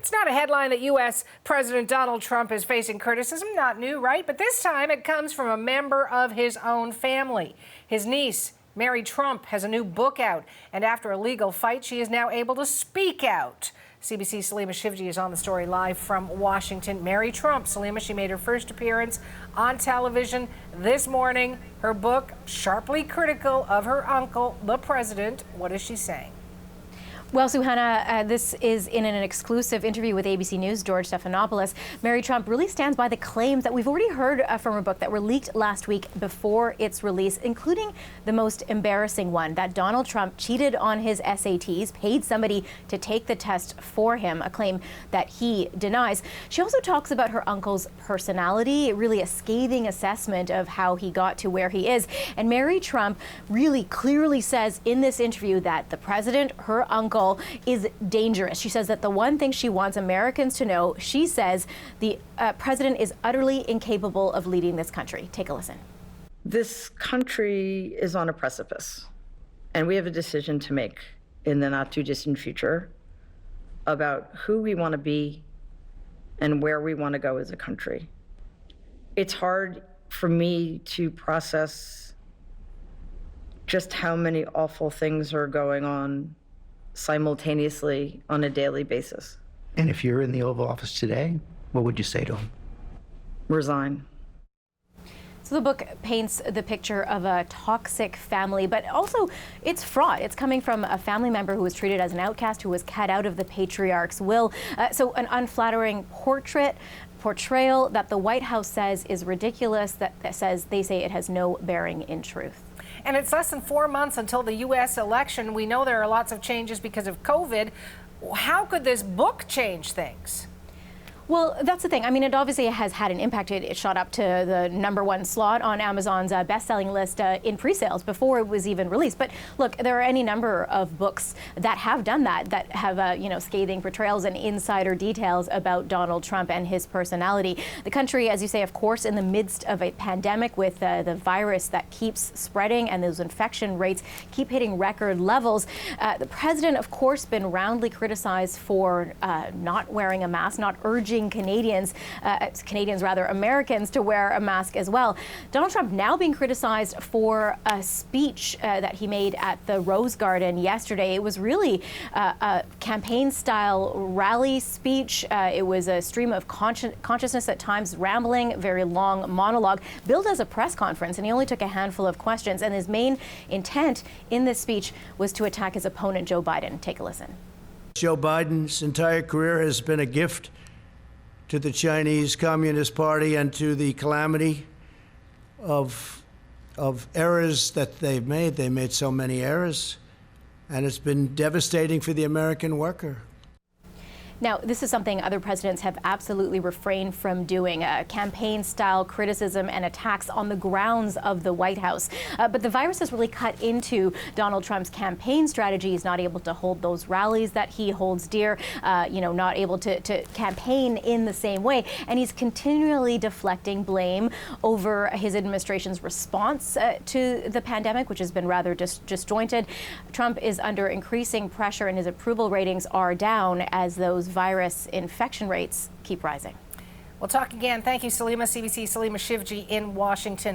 It's not a headline that U.S. President Donald Trump is facing criticism. Not new, right? But this time it comes from a member of his own family. His niece, Mary Trump, has a new book out. And after a legal fight, she is now able to speak out. CBC Salima Shivji is on the story live from Washington. Mary Trump, Salima, she made her first appearance on television this morning. Her book, sharply critical of her uncle, the president. What is she saying? Well, Suhana, this is in an exclusive interview with ABC News' George Stephanopoulos. Mary Trump really stands by the claims that we've already heard from her book that were leaked last week before its release, including the most embarrassing one, that Donald Trump cheated on his SATs, paid somebody to take the test for him, a claim that he denies. She also talks about her uncle's personality, really a scathing assessment of how he got to where he is. And Mary Trump really clearly says in this interview that the president, her uncle, is dangerous. She says that the one thing she wants Americans to know, she says the president is utterly incapable of leading this country. Take a listen. This country is on a precipice, and we have a decision to make in the not too distant future about who we want to be and where we want to go as a country. It's hard for me to process just how many awful things are going on simultaneously on a daily basis. And if you're in the Oval Office today, what would you say to him? Resign. So the book paints the picture of a toxic family, but also it's fraught. It's coming from a family member who was treated as an outcast, who was cut out of the patriarch's will. So an unflattering portrayal that the White House says is ridiculous, that they say it has no bearing in truth. And it's less than 4 months until the U.S. election. We know there are lots of changes because of COVID. How could this book change things? Well, that's the thing. I mean, it obviously has had an impact. It shot up to the #1 slot on Amazon's best-selling list in pre-sales before it was even released. But look, there are any number of books that have done that have, scathing portrayals and insider details about Donald Trump and his personality. The country, as you say, of course, in the midst of a pandemic with the virus that keeps spreading and those infection rates keep hitting record levels. The president, of course, been roundly criticized for not wearing a mask, not urging Americans to wear a mask as well. Donald Trump now being criticized for a speech that he made at the Rose Garden yesterday. It was really a campaign-style rally speech. It was a stream of consciousness at times, rambling, very long monologue, billed as a press conference, and he only took a handful of questions. And his main intent in this speech was to attack his opponent, Joe Biden. Take a listen. Joe Biden's entire career has been a gift to the Chinese Communist Party and to the calamity of errors that they've made. They made so many errors, and it's been devastating for the American worker. Now, this is something other presidents have absolutely refrained from doing, campaign-style criticism and attacks on the grounds of the White House. But the virus has really cut into Donald Trump's campaign strategy. He's not able to hold those rallies that he holds dear, not able to campaign in the same way. And he's continually deflecting blame over his administration's response to the pandemic, which has been rather disjointed. Trump is under increasing pressure, and his approval ratings are down as those virus infection rates keep rising. We'll talk again. Thank you, Salima. CBC Salima Shivji in Washington.